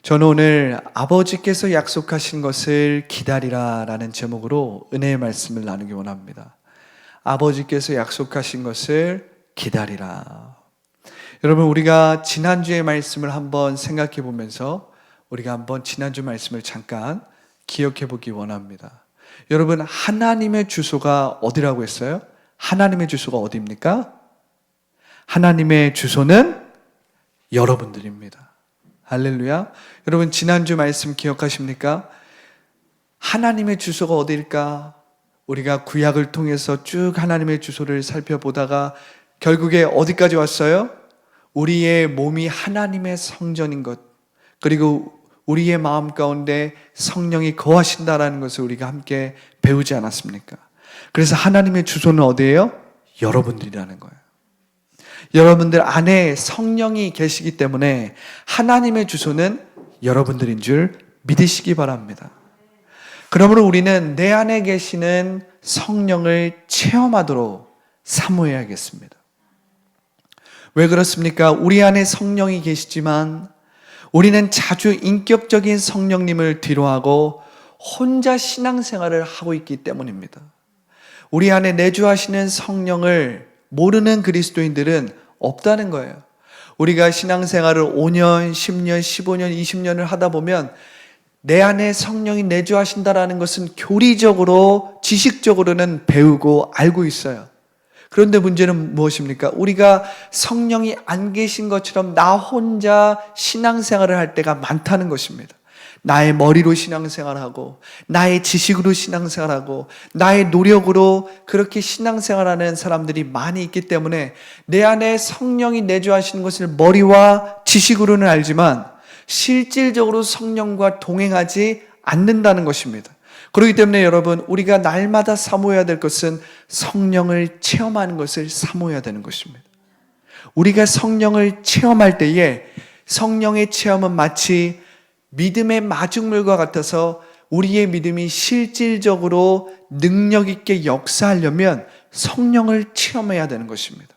저는 오늘 아버지께서 약속하신 것을 기다리라 라는 제목으로 은혜의 말씀을 나누기 원합니다. 아버지께서 약속하신 것을 기다리라. 여러분, 우리가 지난주의 말씀을 한번 생각해 보면서 우리가 한번 지난주 말씀을 잠깐 기억해 보기 원합니다. 여러분, 하나님의 주소가 어디라고 했어요? 하나님의 주소가 어디입니까? 하나님의 주소는 여러분들입니다. 할렐루야. 여러분, 지난주 말씀 기억하십니까? 하나님의 주소가 어디일까? 우리가 구약을 통해서 쭉 하나님의 주소를 살펴보다가 결국에 어디까지 왔어요? 우리의 몸이 하나님의 성전인 것, 그리고 우리의 마음 가운데 성령이 거하신다라는 것을 우리가 함께 배우지 않았습니까? 그래서 하나님의 주소는 어디예요? 여러분들이라는 거예요. 여러분들 안에 성령이 계시기 때문에 하나님의 주소는 여러분들인 줄 믿으시기 바랍니다. 그러므로 우리는 내 안에 계시는 성령을 체험하도록 사모해야겠습니다. 왜 그렇습니까? 우리 안에 성령이 계시지만 우리는 자주 인격적인 성령님을 뒤로하고 혼자 신앙생활을 하고 있기 때문입니다. 우리 안에 내주하시는 성령을 모르는 그리스도인들은 없다는 거예요. 우리가 신앙생활을 5년, 10년, 15년, 20년을 하다 보면 내 안에 성령이 내주하신다라는 것은 교리적으로, 지식적으로는 배우고 알고 있어요. 그런데 문제는 무엇입니까? 우리가 성령이 안 계신 것처럼 나 혼자 신앙생활을 할 때가 많다는 것입니다. 나의 머리로 신앙생활하고 나의 지식으로 신앙생활하고 나의 노력으로 그렇게 신앙생활하는 사람들이 많이 있기 때문에 내 안에 성령이 내주하시는 것을 머리와 지식으로는 알지만 실질적으로 성령과 동행하지 않는다는 것입니다. 그렇기 때문에 여러분, 우리가 날마다 사모해야 될 것은 성령을 체험하는 것을 사모해야 되는 것입니다. 우리가 성령을 체험할 때에 성령의 체험은 마치 믿음의 마중물과 같아서 우리의 믿음이 실질적으로 능력 있게 역사하려면 성령을 체험해야 되는 것입니다.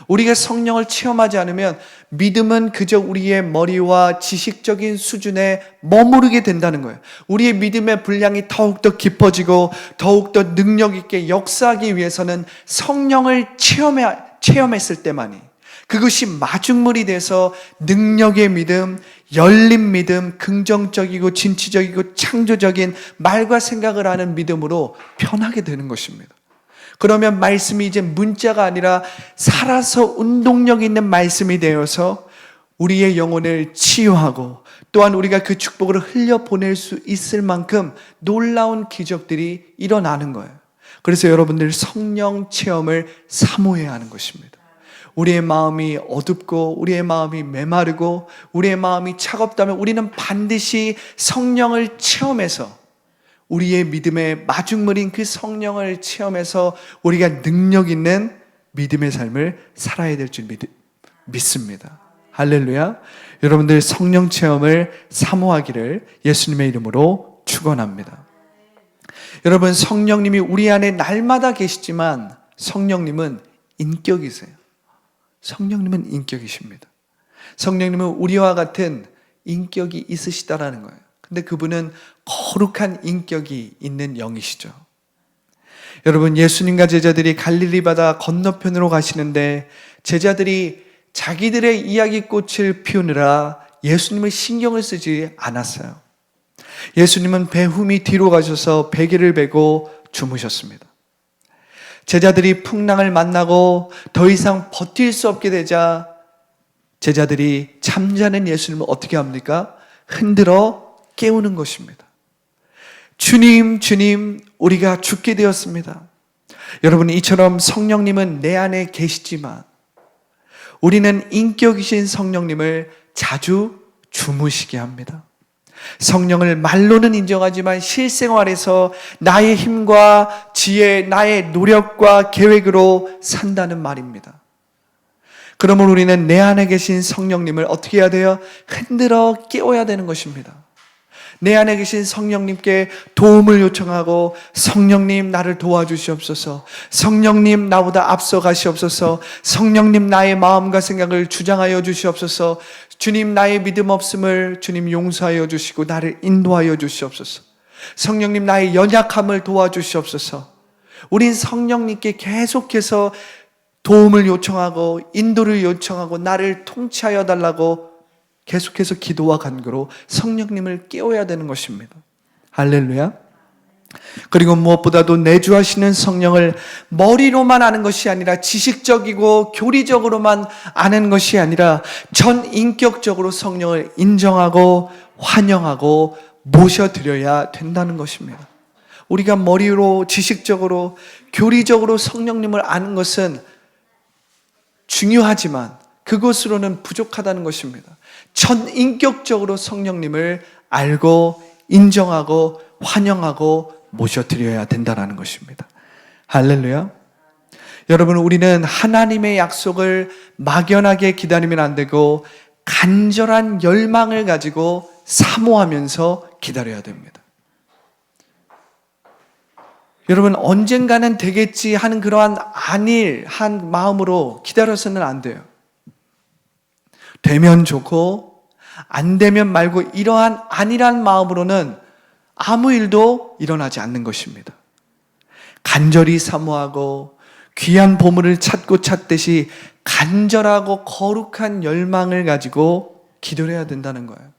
우리가 성령을 체험하지 않으면 믿음은 그저 우리의 머리와 지식적인 수준에 머무르게 된다는 거예요. 우리의 믿음의 분량이 더욱더 깊어지고 더욱더 능력 있게 역사하기 위해서는 성령을 체험했을 때만이, 그것이 마중물이 돼서 능력의 믿음, 열린 믿음, 긍정적이고 진취적이고 창조적인 말과 생각을 하는 믿음으로 변하게 되는 것입니다. 그러면 말씀이 이제 문자가 아니라 살아서 운동력 있는 말씀이 되어서 우리의 영혼을 치유하고 또한 우리가 그 축복을 흘려보낼 수 있을 만큼 놀라운 기적들이 일어나는 거예요. 그래서 여러분들 성령 체험을 사모해야 하는 것입니다. 우리의 마음이 어둡고 우리의 마음이 메마르고 우리의 마음이 차갑다면 우리는 반드시 성령을 체험해서 우리의 믿음의 마중물인 그 성령을 체험해서 우리가 능력 있는 믿음의 삶을 살아야 될 줄 믿습니다. 할렐루야. 여러분들 성령 체험을 사모하기를 예수님의 이름으로 축원합니다. 여러분, 성령님이 우리 안에 날마다 계시지만 성령님은 인격이세요. 성령님은 인격이십니다. 성령님은 우리와 같은 인격이 있으시다라는 거예요. 근데 그분은 거룩한 인격이 있는 영이시죠. 여러분, 예수님과 제자들이 갈릴리 바다 건너편으로 가시는데 제자들이 자기들의 이야기꽃을 피우느라 예수님을 신경을 쓰지 않았어요. 예수님은 배 흠이 뒤로 가셔서 베개를 베고 주무셨습니다. 제자들이 풍랑을 만나고 더 이상 버틸 수 없게 되자 제자들이 잠자는 예수님을 어떻게 합니까? 흔들어 깨우는 것입니다. 주님, 주님, 우리가 죽게 되었습니다. 여러분, 이처럼 성령님은 내 안에 계시지만 우리는 인격이신 성령님을 자주 주무시게 합니다. 성령을 말로는 인정하지만 실생활에서 나의 힘과 지혜, 나의 노력과 계획으로 산다는 말입니다. 그러므로 우리는 내 안에 계신 성령님을 어떻게 해야 돼요? 흔들어 깨워야 되는 것입니다. 내 안에 계신 성령님께 도움을 요청하고 성령님 나를 도와주시옵소서, 성령님 나보다 앞서가시옵소서, 성령님 나의 마음과 생각을 주장하여 주시옵소서, 주님 나의 믿음 없음을 주님 용서하여 주시고 나를 인도하여 주시옵소서, 성령님 나의 연약함을 도와주시옵소서. 우린 성령님께 계속해서 도움을 요청하고 인도를 요청하고 나를 통치하여 달라고 계속해서 기도와 간구로 성령님을 깨워야 되는 것입니다. 할렐루야. 그리고 무엇보다도 내주하시는 성령을 머리로만 아는 것이 아니라 지식적이고 교리적으로만 아는 것이 아니라 전인격적으로 성령을 인정하고 환영하고 모셔드려야 된다는 것입니다. 우리가 머리로 지식적으로 교리적으로 성령님을 아는 것은 중요하지만 그것으로는 부족하다는 것입니다. 전인격적으로 성령님을 알고 인정하고 환영하고 모셔드려야 된다는 것입니다. 할렐루야. 여러분, 우리는 하나님의 약속을 막연하게 기다리면 안 되고 간절한 열망을 가지고 사모하면서 기다려야 됩니다. 여러분, 언젠가는 되겠지 하는 그러한 안일한 마음으로 기다려서는 안 돼요. 되면 좋고 안 되면 말고 이러한 안일한 마음으로는 아무 일도 일어나지 않는 것입니다. 간절히 사모하고 귀한 보물을 찾고 찾듯이 간절하고 거룩한 열망을 가지고 기도해야 된다는 거예요.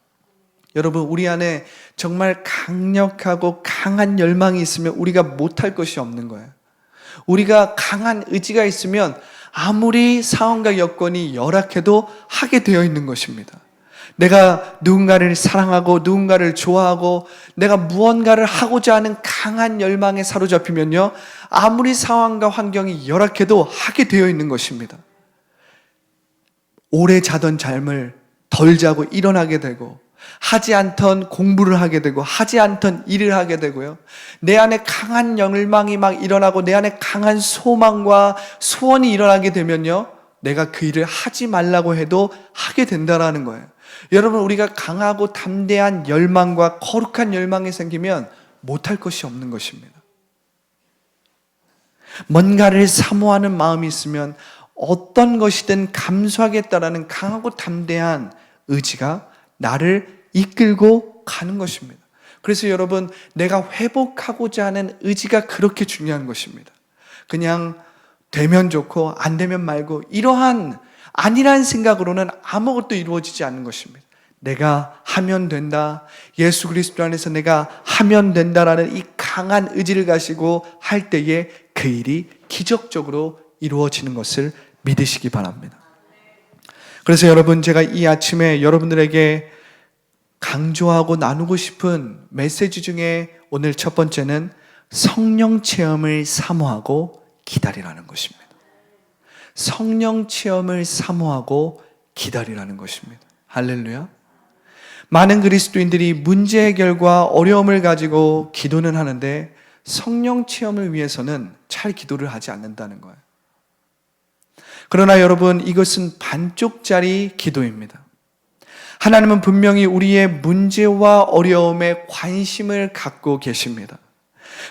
여러분, 우리 안에 정말 강력하고 강한 열망이 있으면 우리가 못할 것이 없는 거예요. 우리가 강한 의지가 있으면 아무리 상황과 여건이 열악해도 하게 되어 있는 것입니다. 내가 누군가를 사랑하고 누군가를 좋아하고 내가 무언가를 하고자 하는 강한 열망에 사로잡히면요, 아무리 상황과 환경이 열악해도 하게 되어 있는 것입니다. 오래 자던 잠을 덜 자고 일어나게 되고, 하지 않던 공부를 하게 되고 하지 않던 일을 하게 되고요, 내 안에 강한 열망이 막 일어나고 내 안에 강한 소망과 소원이 일어나게 되면요, 내가 그 일을 하지 말라고 해도 하게 된다라는 거예요. 여러분, 우리가 강하고 담대한 열망과 거룩한 열망이 생기면 못할 것이 없는 것입니다. 뭔가를 사모하는 마음이 있으면 어떤 것이든 감수하겠다라는 강하고 담대한 의지가 나를 이끌고 가는 것입니다. 그래서 여러분, 내가 회복하고자 하는 의지가 그렇게 중요한 것입니다. 그냥 되면 좋고 안 되면 말고 이러한 안일한 생각으로는 아무것도 이루어지지 않는 것입니다. 내가 하면 된다, 예수 그리스도 안에서 내가 하면 된다라는 이 강한 의지를 가지고 할 때에 그 일이 기적적으로 이루어지는 것을 믿으시기 바랍니다. 그래서 여러분, 제가 이 아침에 여러분들에게 강조하고 나누고 싶은 메시지 중에 오늘 첫 번째는 성령 체험을 사모하고 기다리라는 것입니다. 성령 체험을 사모하고 기다리라는 것입니다. 할렐루야. 많은 그리스도인들이 문제 해결과 어려움을 가지고 기도는 하는데 성령 체험을 위해서는 잘 기도를 하지 않는다는 거예요. 그러나 여러분, 이것은 반쪽짜리 기도입니다. 하나님은 분명히 우리의 문제와 어려움에 관심을 갖고 계십니다.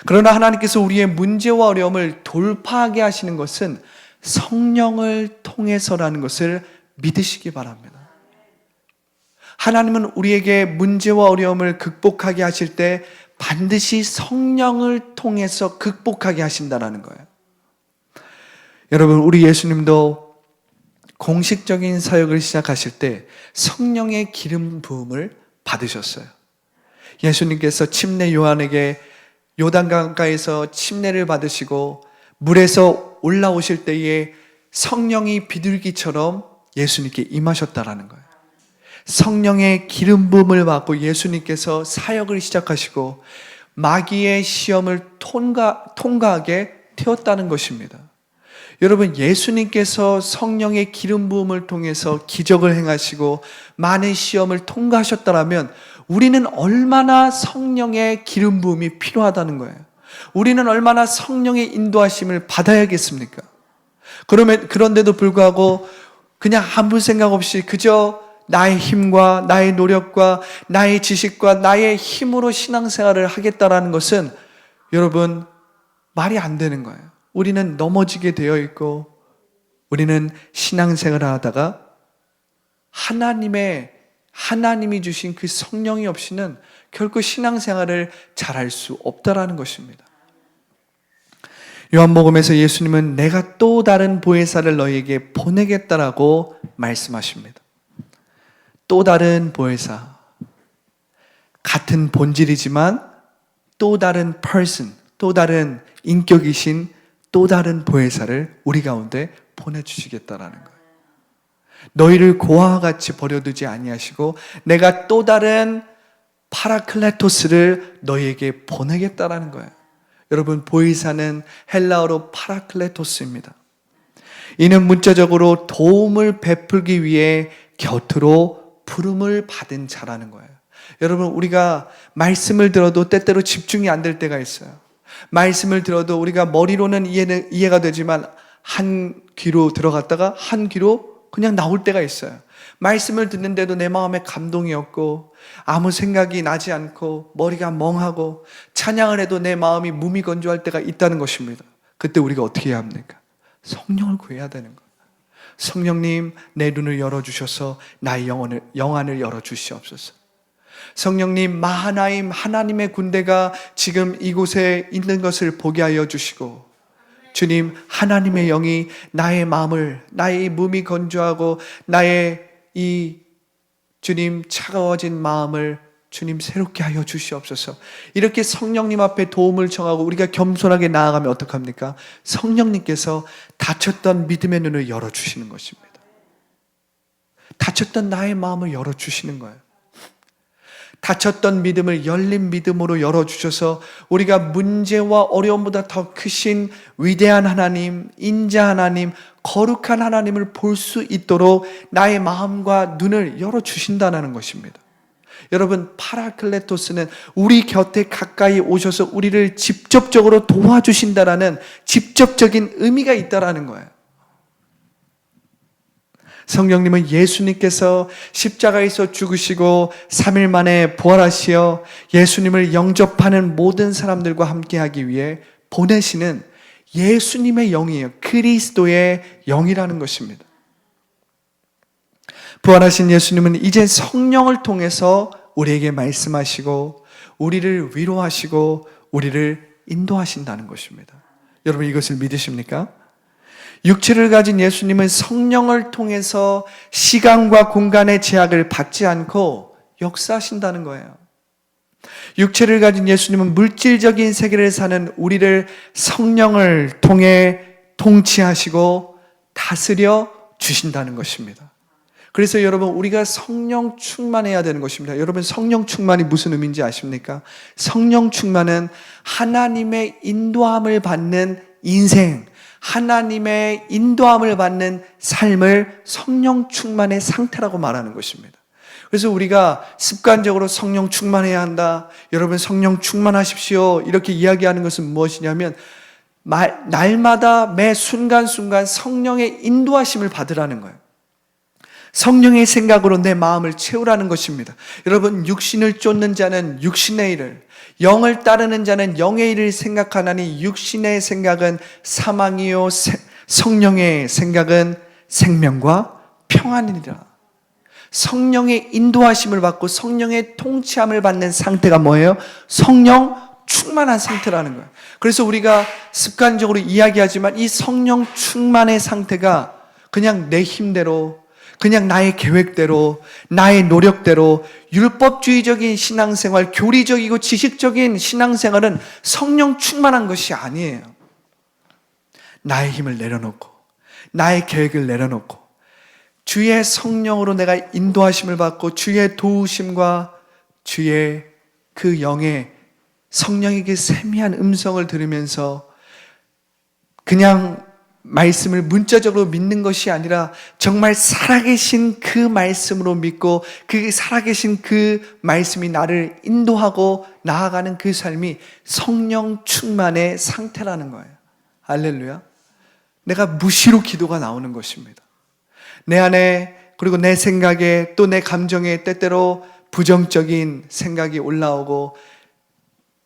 그러나 하나님께서 우리의 문제와 어려움을 돌파하게 하시는 것은 성령을 통해서라는 것을 믿으시기 바랍니다. 하나님은 우리에게 문제와 어려움을 극복하게 하실 때 반드시 성령을 통해서 극복하게 하신다는 거예요. 여러분, 우리 예수님도 공식적인 사역을 시작하실 때 성령의 기름 부음을 받으셨어요. 예수님께서 침례 요한에게 요단강가에서 침례를 받으시고 물에서 올라오실 때에 성령이 비둘기처럼 예수님께 임하셨다라는 거예요. 성령의 기름 부음을 받고 예수님께서 사역을 시작하시고 마귀의 시험을 통과하게 되었다는 것입니다. 여러분, 예수님께서 성령의 기름 부음을 통해서 기적을 행하시고 많은 시험을 통과하셨다면 우리는 얼마나 성령의 기름 부음이 필요하다는 거예요. 우리는 얼마나 성령의 인도하심을 받아야겠습니까? 그런데도 불구하고 그냥 아무 생각 없이 그저 나의 힘과 나의 노력과 나의 지식과 나의 힘으로 신앙생활을 하겠다라는 것은 여러분 말이 안 되는 거예요. 우리는 넘어지게 되어 있고 우리는 신앙생활을 하다가 하나님이 주신 그 성령이 없이는 결코 신앙생활을 잘할 수 없다라는 것입니다. 요한복음에서 예수님은 내가 또 다른 보혜사를 너희에게 보내겠다라고 말씀하십니다. 또 다른 보혜사, 같은 본질이지만 또 다른 person, 또 다른 인격이신 또 다른 보혜사를 우리 가운데 보내주시겠다라는 거예요. 너희를 고아와 같이 버려두지 아니하시고 내가 또 다른 파라클레토스를 너희에게 보내겠다라는 거예요. 여러분, 보혜사는 헬라어로 파라클레토스입니다. 이는 문자적으로 도움을 베풀기 위해 곁으로 부름을 받은 자라는 거예요. 여러분, 우리가 말씀을 들어도 때때로 집중이 안 될 때가 있어요. 말씀을 들어도 우리가 머리로는 이해가 되지만 한 귀로 들어갔다가 한 귀로 그냥 나올 때가 있어요. 말씀을 듣는데도 내 마음에 감동이 없고 아무 생각이 나지 않고 머리가 멍하고 찬양을 해도 내 마음이 무미건조할 때가 있다는 것입니다. 그때 우리가 어떻게 해야 합니까? 성령을 구해야 되는 거예요. 성령님, 내 눈을 열어주셔서 나의 영안을 열어주시옵소서. 성령님, 마하나임 하나님의 군대가 지금 이곳에 있는 것을 보게 하여 주시고, 주님, 하나님의 영이 나의 마음을, 나의 몸이 건조하고 나의 이 주님 차가워진 마음을 주님 새롭게 하여 주시옵소서. 이렇게 성령님 앞에 도움을 청하고 우리가 겸손하게 나아가면 어떡합니까? 성령님께서 닫혔던 믿음의 눈을 열어주시는 것입니다. 닫혔던 나의 마음을 열어주시는 거예요. 닫혔던 믿음을 열린 믿음으로 열어주셔서 우리가 문제와 어려움보다 더 크신 위대한 하나님, 인자 하나님, 거룩한 하나님을 볼 수 있도록 나의 마음과 눈을 열어주신다는 것입니다. 여러분, 파라클레토스는 우리 곁에 가까이 오셔서 우리를 직접적으로 도와주신다라는 직접적인 의미가 있다라는 거예요. 성령님은 예수님께서 십자가에서 죽으시고 3일 만에 부활하시어 예수님을 영접하는 모든 사람들과 함께하기 위해 보내시는 예수님의 영이에요. 그리스도의 영이라는 것입니다. 부활하신 예수님은 이제 성령을 통해서 우리에게 말씀하시고 우리를 위로하시고 우리를 인도하신다는 것입니다. 여러분, 이것을 믿으십니까? 육체를 가진 예수님은 성령을 통해서 시간과 공간의 제약을 받지 않고 역사하신다는 거예요. 육체를 가진 예수님은 물질적인 세계를 사는 우리를 성령을 통해 통치하시고 다스려 주신다는 것입니다. 그래서 여러분, 우리가 성령 충만해야 되는 것입니다. 여러분, 성령 충만이 무슨 의미인지 아십니까? 성령 충만은 하나님의 인도함을 받는 인생, 하나님의 인도함을 받는 삶을 성령 충만의 상태라고 말하는 것입니다. 그래서 우리가 습관적으로 성령 충만해야 한다, 여러분 성령 충만하십시오, 이렇게 이야기하는 것은 무엇이냐면 날마다 매 순간순간 성령의 인도하심을 받으라는 거예요. 성령의 생각으로 내 마음을 채우라는 것입니다. 여러분, 육신을 쫓는 자는 육신의 일을, 영을 따르는 자는 영의 일을 생각하나니 육신의 생각은 사망이요 성령의 생각은 생명과 평안이니라. 성령의 인도하심을 받고 성령의 통치함을 받는 상태가 뭐예요? 성령 충만한 상태라는 거예요. 그래서 우리가 습관적으로 이야기하지만 이 성령 충만의 상태가 그냥 내 힘대로, 그냥 나의 계획대로, 나의 노력대로 율법주의적인 신앙생활, 교리적이고 지식적인 신앙생활은 성령 충만한 것이 아니에요. 나의 힘을 내려놓고 나의 계획을 내려놓고 주의 성령으로 내가 인도하심을 받고 주의 도우심과 주의 그 영의 성령의 그 세미한 음성을 들으면서 그냥 말씀을 문자적으로 믿는 것이 아니라 정말 살아계신 그 말씀으로 믿고 그 살아계신 그 말씀이 나를 인도하고 나아가는 그 삶이 성령 충만의 상태라는 거예요. 할렐루야. 내가 무시로 기도가 나오는 것입니다. 내 안에 그리고 내 생각에 또 내 감정에 때때로 부정적인 생각이 올라오고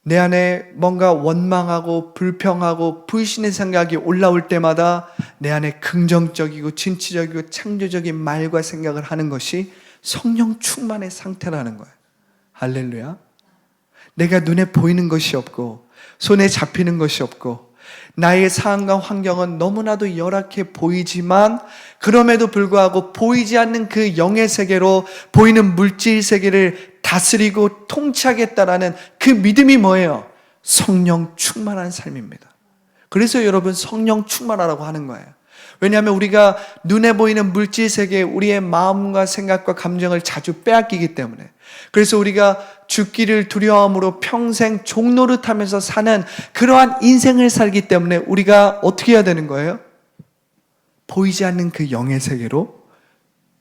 내 안에 뭔가 원망하고 불평하고 불신의 생각이 올라올 때마다 내 안에 긍정적이고 진취적이고 창조적인 말과 생각을 하는 것이 성령 충만의 상태라는 거예요. 할렐루야. 내가 눈에 보이는 것이 없고 손에 잡히는 것이 없고 나의 상황과 환경은 너무나도 열악해 보이지만 그럼에도 불구하고 보이지 않는 그 영의 세계로 보이는 물질 세계를 다스리고 통치하겠다라는 그 믿음이 뭐예요? 성령 충만한 삶입니다. 그래서 여러분 성령 충만하라고 하는 거예요. 왜냐하면 우리가 눈에 보이는 물질 세계에 우리의 마음과 생각과 감정을 자주 빼앗기기 때문에, 그래서 우리가 죽기를 두려움으로 평생 종노릇하면서 사는 그러한 인생을 살기 때문에 우리가 어떻게 해야 되는 거예요? 보이지 않는 그 영의 세계로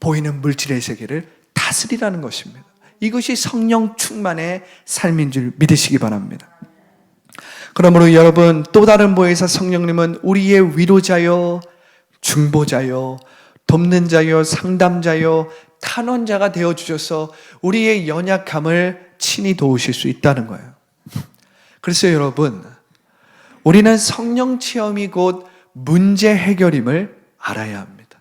보이는 물질의 세계를 다스리라는 것입니다. 이것이 성령 충만의 삶인 줄 믿으시기 바랍니다. 그러므로 여러분, 또 다른 보혜사 성령님은 우리의 위로자요, 중보자요, 돕는 자요, 상담자요, 탄원자가 되어주셔서 우리의 연약함을 친히 도우실 수 있다는 거예요. 그래서 여러분, 우리는 성령 체험이 곧 문제 해결임을 알아야 합니다.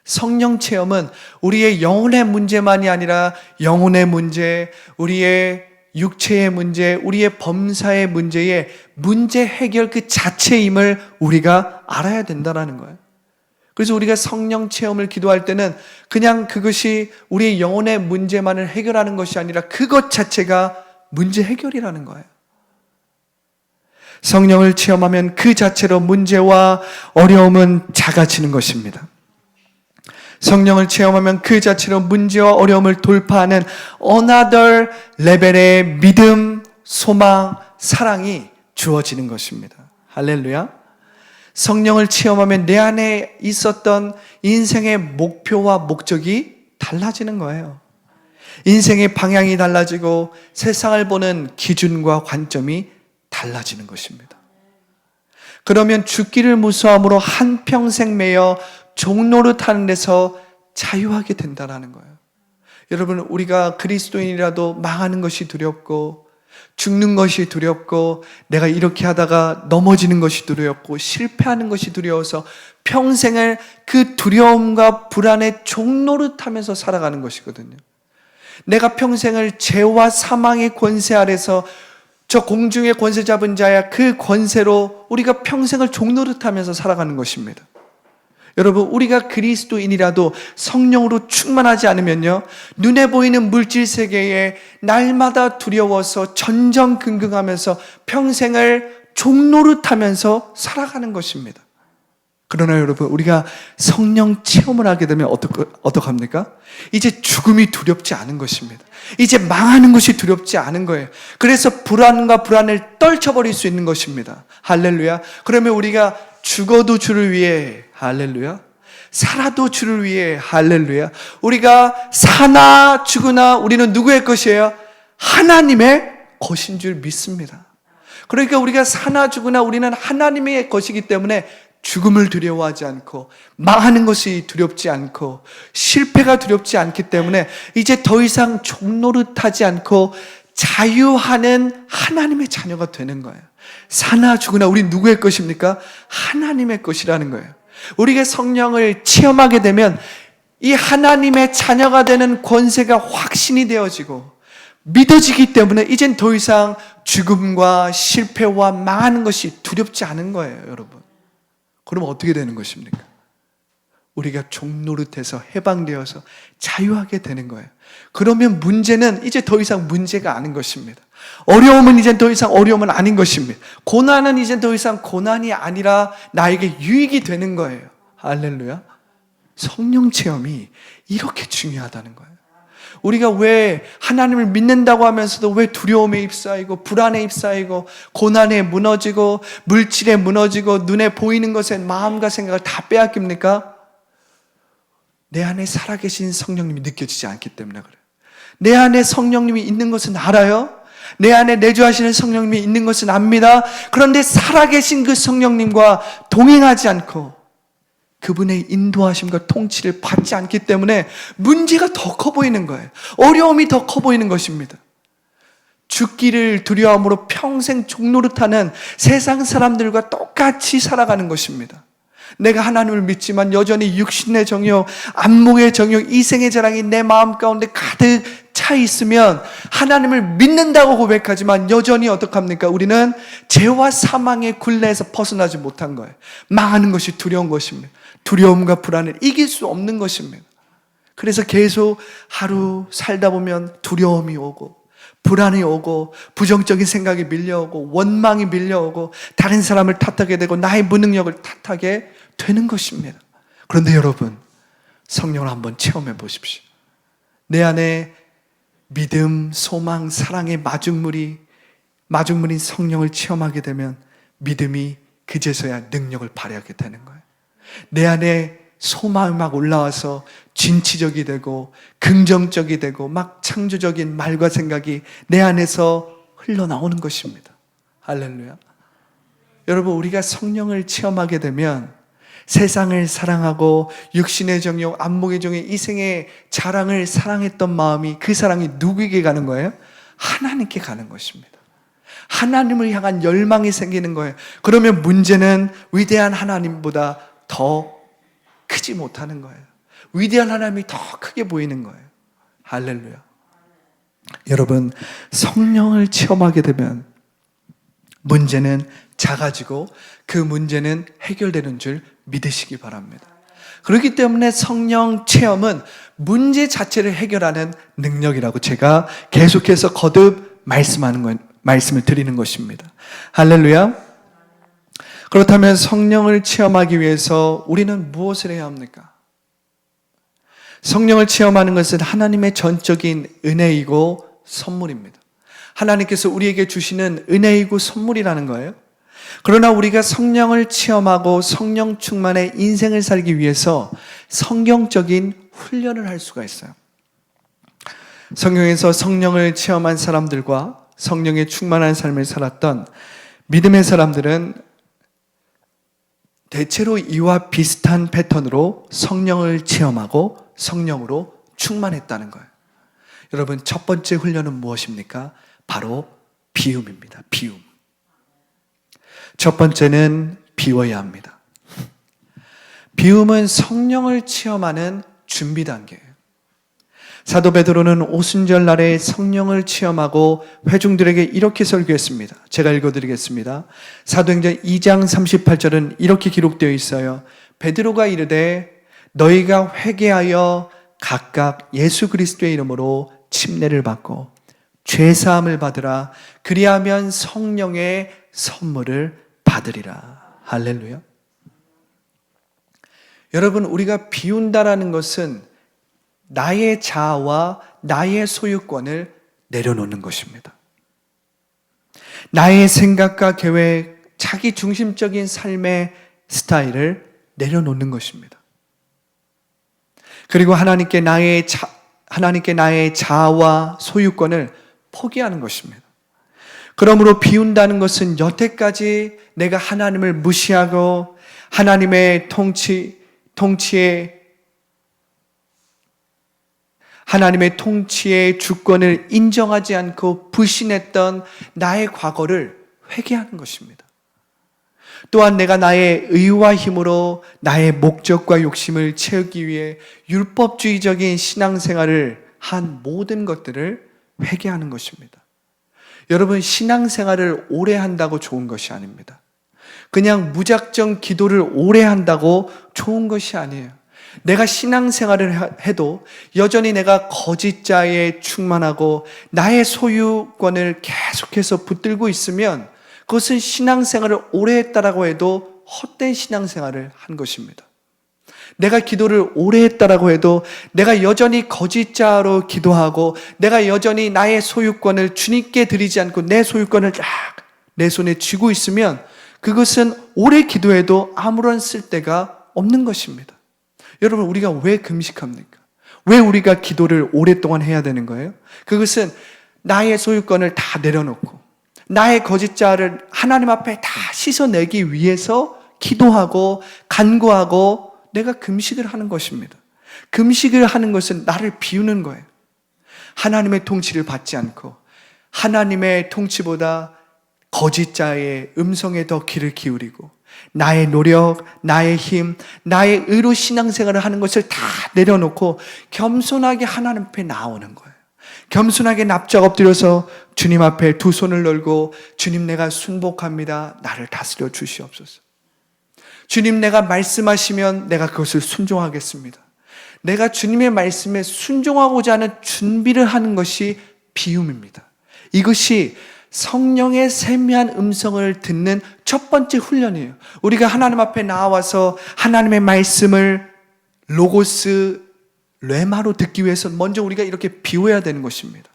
성령 체험은 우리의 영혼의 문제만이 아니라 영혼의 문제, 우리의 육체의 문제, 우리의 범사의 문제의 문제 해결 그 자체임을 우리가 알아야 된다는 거예요. 그래서 우리가 성령 체험을 기도할 때는 그냥 그것이 우리의 영혼의 문제만을 해결하는 것이 아니라 그것 자체가 문제 해결이라는 거예요. 성령을 체험하면 그 자체로 문제와 어려움은 작아지는 것입니다. 성령을 체험하면 그 자체로 문제와 어려움을 돌파하는 another 레벨의 믿음, 소망, 사랑이 주어지는 것입니다. 할렐루야. 성령을 체험하면 내 안에 있었던 인생의 목표와 목적이 달라지는 거예요. 인생의 방향이 달라지고 세상을 보는 기준과 관점이 달라지는 것입니다. 그러면 죽기를 무서함으로 한평생 매여 종노릇하는 데서 자유하게 된다는 거예요. 여러분, 우리가 그리스도인이라도 망하는 것이 두렵고 죽는 것이 두렵고 내가 이렇게 하다가 넘어지는 것이 두렵고 실패하는 것이 두려워서 평생을 그 두려움과 불안에 종노릇하면서 살아가는 것이거든요. 내가 평생을 죄와 사망의 권세 아래서 저 공중의 권세 잡은 자야 그 권세로 우리가 평생을 종노릇하면서 살아가는 것입니다. 여러분, 우리가 그리스도인이라도 성령으로 충만하지 않으면요, 눈에 보이는 물질 세계에 날마다 두려워서 전전긍긍하면서 평생을 종노릇하면서 살아가는 것입니다. 그러나 여러분, 우리가 성령 체험을 하게 되면 어떡합니까? 이제 죽음이 두렵지 않은 것입니다. 이제 망하는 것이 두렵지 않은 거예요. 그래서 불안과 불안을 떨쳐버릴 수 있는 것입니다. 할렐루야. 그러면 우리가 죽어도 주를 위해, 할렐루야, 살아도 주를 위해, 할렐루야, 우리가 사나 죽으나 우리는 누구의 것이에요? 하나님의 것인 줄 믿습니다. 그러니까 우리가 사나 죽으나 우리는 하나님의 것이기 때문에 죽음을 두려워하지 않고 망하는 것이 두렵지 않고 실패가 두렵지 않기 때문에 이제 더 이상 종노릇하지 않고 자유하는 하나님의 자녀가 되는 거예요. 사나 죽으나 우리 누구의 것입니까? 하나님의 것이라는 거예요. 우리가 성령을 체험하게 되면 이 하나님의 자녀가 되는 권세가 확신이 되어지고 믿어지기 때문에 이젠 더 이상 죽음과 실패와 망하는 것이 두렵지 않은 거예요, 여러분. 그럼 어떻게 되는 것입니까? 우리가 종노릇해서 해방되어서 자유하게 되는 거예요. 그러면 문제는 이제 더 이상 문제가 아닌 것입니다. 어려움은 이제 더 이상 어려움은 아닌 것입니다. 고난은 이제 더 이상 고난이 아니라 나에게 유익이 되는 거예요. 할렐루야. 성령 체험이 이렇게 중요하다는 거예요. 우리가 왜 하나님을 믿는다고 하면서도 왜 두려움에 휩싸이고 불안에 휩싸이고 고난에 무너지고 물질에 무너지고 눈에 보이는 것에 마음과 생각을 다 빼앗깁니까? 내 안에 살아계신 성령님이 느껴지지 않기 때문에 그래요. 내 안에 성령님이 있는 것은 알아요. 내 안에 내주하시는 성령님이 있는 것은 압니다. 그런데 살아계신 그 성령님과 동행하지 않고 그분의 인도하심과 통치를 받지 않기 때문에 문제가 더 커 보이는 거예요. 어려움이 더 커 보이는 것입니다. 죽기를 두려움으로 평생 종노릇하는 세상 사람들과 똑같이 살아가는 것입니다. 내가 하나님을 믿지만 여전히 육신의 정욕, 안목의 정욕, 이생의 자랑이 내 마음 가운데 가득 차 있으면 하나님을 믿는다고 고백하지만 여전히 어떡합니까? 우리는 죄와 사망의 굴레에서 벗어나지 못한 거예요. 망하는 것이 두려운 것입니다. 두려움과 불안을 이길 수 없는 것입니다. 그래서 계속 하루 살다 보면 두려움이 오고 불안이 오고 부정적인 생각이 밀려오고 원망이 밀려오고 다른 사람을 탓하게 되고 나의 무능력을 탓하게 되는 것입니다. 그런데 여러분, 성령을 한번 체험해 보십시오. 내 안에 믿음, 소망, 사랑의 마중물인 성령을 체험하게 되면 믿음이 그제서야 능력을 발휘하게 되는 거예요. 내 안에 소망이 막 올라와서 진취적이 되고 긍정적이 되고 막 창조적인 말과 생각이 내 안에서 흘러나오는 것입니다. 할렐루야. 여러분, 우리가 성령을 체험하게 되면 세상을 사랑하고 육신의 정욕, 안목의 정욕, 이생의 자랑을 사랑했던 마음이 그 사랑이 누구에게 가는 거예요? 하나님께 가는 것입니다. 하나님을 향한 열망이 생기는 거예요. 그러면 문제는 위대한 하나님보다 더 크지 못하는 거예요. 위대한 하나님이 더 크게 보이는 거예요. 할렐루야. 여러분, 성령을 체험하게 되면 문제는 작아지고 그 문제는 해결되는 줄 믿으시기 바랍니다. 그렇기 때문에 성령 체험은 문제 자체를 해결하는 능력이라고 제가 계속해서 거듭 말씀을 드리는 것입니다. 할렐루야. 그렇다면 성령을 체험하기 위해서 우리는 무엇을 해야 합니까? 성령을 체험하는 것은 하나님의 전적인 은혜이고 선물입니다. 하나님께서 우리에게 주시는 은혜이고 선물이라는 거예요. 그러나 우리가 성령을 체험하고 성령 충만의 인생을 살기 위해서 성경적인 훈련을 할 수가 있어요. 성경에서 성령을 체험한 사람들과 성령에 충만한 삶을 살았던 믿음의 사람들은 대체로 이와 비슷한 패턴으로 성령을 체험하고 성령으로 충만했다는 거예요. 여러분, 첫 번째 훈련은 무엇입니까? 바로 비움입니다. 비움. 첫 번째는 비워야 합니다. 비움은 성령을 체험하는 준비 단계예요. 사도 베드로는 오순절 날에 성령을 체험하고 회중들에게 이렇게 설교했습니다. 제가 읽어드리겠습니다. 사도행전 2장 38절은 이렇게 기록되어 있어요. 베드로가 이르되 너희가 회개하여 각각 예수 그리스도의 이름으로 침례를 받고 죄사함을 받으라. 그리하면 성령의 선물을 받으리라. 할렐루야. 여러분, 우리가 비운다라는 것은 나의 자아와 나의 소유권을 내려놓는 것입니다. 나의 생각과 계획, 자기 중심적인 삶의 스타일을 내려놓는 것입니다. 그리고 하나님께 나의 자아와 소유권을 포기하는 것입니다. 그러므로 비운다는 것은 여태까지 내가 하나님을 무시하고 하나님의 통치의 주권을 인정하지 않고 불신했던 나의 과거를 회개하는 것입니다. 또한 내가 나의 의와 힘으로 나의 목적과 욕심을 채우기 위해 율법주의적인 신앙생활을 한 모든 것들을 회개하는 것입니다. 여러분, 신앙생활을 오래 한다고 좋은 것이 아닙니다. 그냥 무작정 기도를 오래 한다고 좋은 것이 아니에요. 내가 신앙생활을 해도 여전히 내가 거짓자에 충만하고 나의 소유권을 계속해서 붙들고 있으면 그것은 신앙생활을 오래 했다라고 해도 헛된 신앙생활을 한 것입니다. 내가 기도를 오래 했다라고 해도 내가 여전히 거짓자로 기도하고 내가 여전히 나의 소유권을 주님께 드리지 않고 내 소유권을 쫙 내 손에 쥐고 있으면 그것은 오래 기도해도 아무런 쓸데가 없는 것입니다. 여러분, 우리가 왜 금식합니까? 왜 우리가 기도를 오랫동안 해야 되는 거예요? 그것은 나의 소유권을 다 내려놓고 나의 거짓자를 하나님 앞에 다 씻어내기 위해서 기도하고 간구하고 내가 금식을 하는 것입니다. 금식을 하는 것은 나를 비우는 거예요. 하나님의 통치를 받지 않고 하나님의 통치보다 거짓 자의 음성에 더 귀를 기울이고 나의 노력, 나의 힘, 나의 의로 신앙생활을 하는 것을 다 내려놓고 겸손하게 하나님 앞에 나오는 거예요. 겸손하게 납작 엎드려서 주님 앞에 두 손을 걸고 주님, 내가 순복합니다. 나를 다스려 주시옵소서. 주님, 내가 말씀하시면 내가 그것을 순종하겠습니다. 내가 주님의 말씀에 순종하고자 하는 준비를 하는 것이 비움입니다. 이것이 성령의 세미한 음성을 듣는 첫 번째 훈련이에요. 우리가 하나님 앞에 나와서 하나님의 말씀을 로고스, 레마로 듣기 위해서 먼저 우리가 이렇게 비워야 되는 것입니다.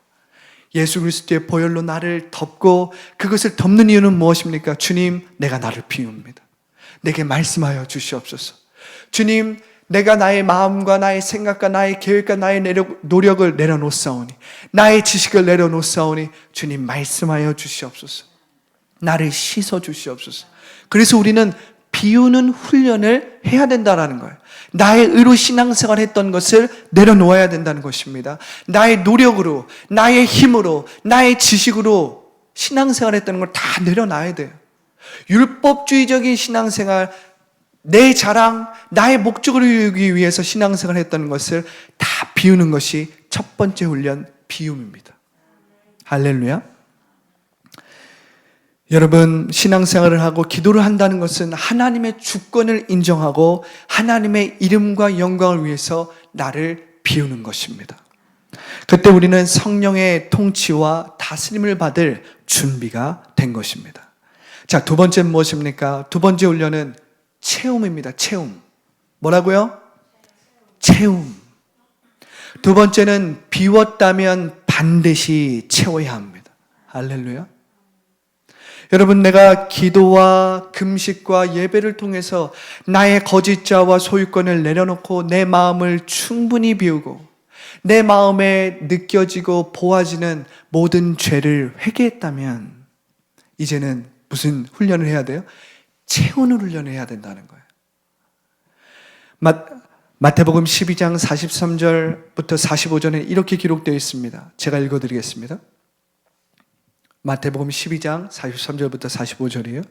예수 그리스도의 보혈로 나를 덮고 그것을 덮는 이유는 무엇입니까? 주님, 내가 나를 비웁니다. 내게 말씀하여 주시옵소서. 주님, 내가 나의 마음과 나의 생각과 나의 계획과 나의 노력을 내려놓사오니, 나의 지식을 내려놓사오니 주님 말씀하여 주시옵소서. 나를 씻어 주시옵소서. 그래서 우리는 비우는 훈련을 해야 된다는 거예요. 나의 의로 신앙생활 했던 것을 내려놓아야 된다는 것입니다. 나의 노력으로, 나의 힘으로, 나의 지식으로 신앙생활 했던 걸 다 내려놔야 돼요. 율법주의적인 신앙생활, 내 자랑, 나의 목적을 이루기 위해서 신앙생활을 했던 것을 다 비우는 것이 첫 번째 훈련, 비움입니다. 할렐루야. 여러분, 신앙생활을 하고 기도를 한다는 것은 하나님의 주권을 인정하고 하나님의 이름과 영광을 위해서 나를 비우는 것입니다. 그때 우리는 성령의 통치와 다스림을 받을 준비가 된 것입니다. 자, 두 번째는 무엇입니까? 두 번째 훈련은 채움입니다. 채움. 뭐라고요? 채움. 두 번째는 비웠다면 반드시 채워야 합니다. 할렐루야. 여러분, 내가 기도와 금식과 예배를 통해서 나의 거짓자와 소유권을 내려놓고 내 마음을 충분히 비우고 내 마음에 느껴지고 보아지는 모든 죄를 회개했다면 이제는 무슨 훈련을 해야 돼요? 채우는 훈련을 해야 된다는 거예요. 마태복음 12장 43절부터 45절에 이렇게 기록되어 있습니다. 제가 읽어드리겠습니다. 마태복음 12장 43절부터 45절이에요.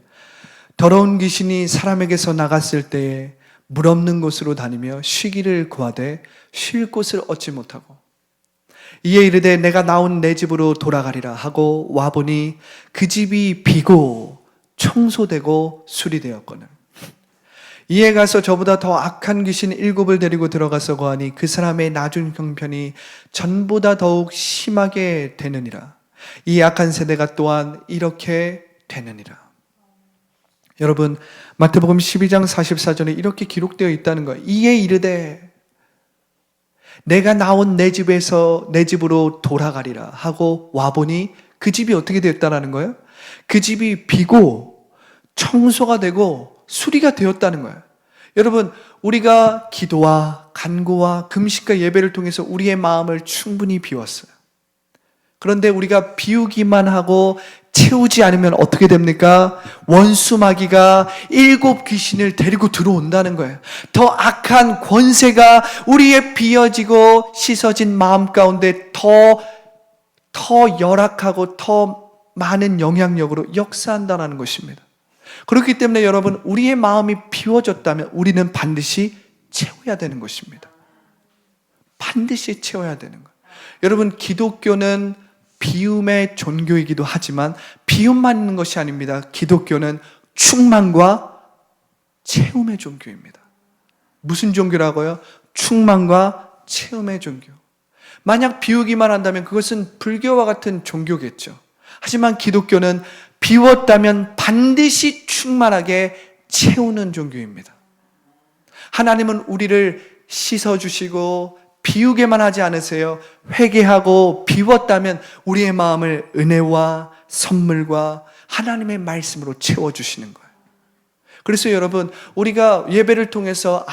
더러운 귀신이 사람에게서 나갔을 때에 물 없는 곳으로 다니며 쉬기를 구하되 쉴 곳을 얻지 못하고 이에 이르되 내가 나온 내 집으로 돌아가리라 하고 와보니 그 집이 비고 청소되고 수리되었거늘 이에 가서 저보다 더 악한 귀신 7을 데리고 들어가서 거하니 그 사람의 나중 형편이 전보다 더욱 심하게 되느니라. 이 악한 세대가 또한 이렇게 되느니라. 여러분, 마태복음 12장 44절에 이렇게 기록되어 있다는 거예요. 이에 이르되 내가 나온 내 집에서 내 집으로 돌아가리라 하고 와보니 그 집이 어떻게 됐다는 거예요? 그 집이 비고 청소가 되고 수리가 되었다는 거예요. 여러분, 우리가 기도와 간구와 금식과 예배를 통해서 우리의 마음을 충분히 비웠어요. 그런데 우리가 비우기만 하고 채우지 않으면 어떻게 됩니까? 원수 마귀가 7 귀신을 데리고 들어온다는 거예요. 더 악한 권세가 우리의 비어지고 씻어진 마음 가운데 더 열악하고 더 많은 영향력으로 역사한다는 것입니다. 그렇기 때문에 여러분, 우리의 마음이 비워졌다면 우리는 반드시 채워야 되는 것입니다. 반드시 채워야 되는 거예요. 여러분, 기독교는 비움의 종교이기도 하지만 비움만 있는 것이 아닙니다. 기독교는 충만과 채움의 종교입니다. 무슨 종교라고요? 충만과 채움의 종교. 만약 비우기만 한다면 그것은 불교와 같은 종교겠죠. 하지만 기독교는 비웠다면 반드시 충만하게 채우는 종교입니다. 하나님은 우리를 씻어주시고 비우게만 하지 않으세요. 회개하고 비웠다면 우리의 마음을 은혜와 선물과 하나님의 말씀으로 채워주시는 거예요. 그래서 여러분, 우리가 예배를 통해서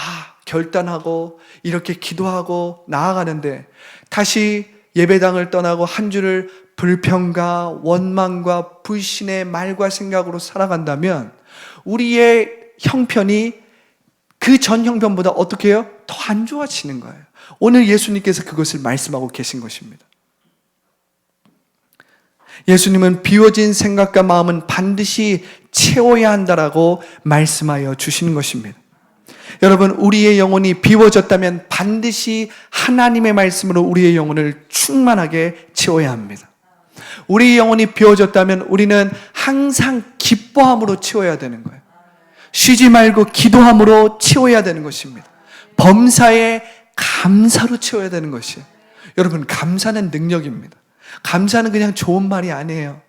결단하고 이렇게 기도하고 나아가는데 다시 예배당을 떠나고 한 주를 불평과 원망과 불신의 말과 생각으로 살아간다면 우리의 형편이 그 전 형편보다 어떻게 해요? 더 안 좋아지는 거예요. 오늘 예수님께서 그것을 말씀하고 계신 것입니다. 예수님은 비워진 생각과 마음은 반드시 채워야 한다라고 말씀하여 주시는 것입니다. 여러분, 우리의 영혼이 비워졌다면 반드시 하나님의 말씀으로 우리의 영혼을 충만하게 채워야 합니다. 우리의 영혼이 비워졌다면 우리는 항상 기뻐함으로 채워야 되는 거예요. 쉬지 말고 기도함으로 채워야 되는 것입니다. 범사에 감사로 채워야 되는 것이에요. 여러분, 감사는 능력입니다. 감사는 그냥 좋은 말이 아니에요.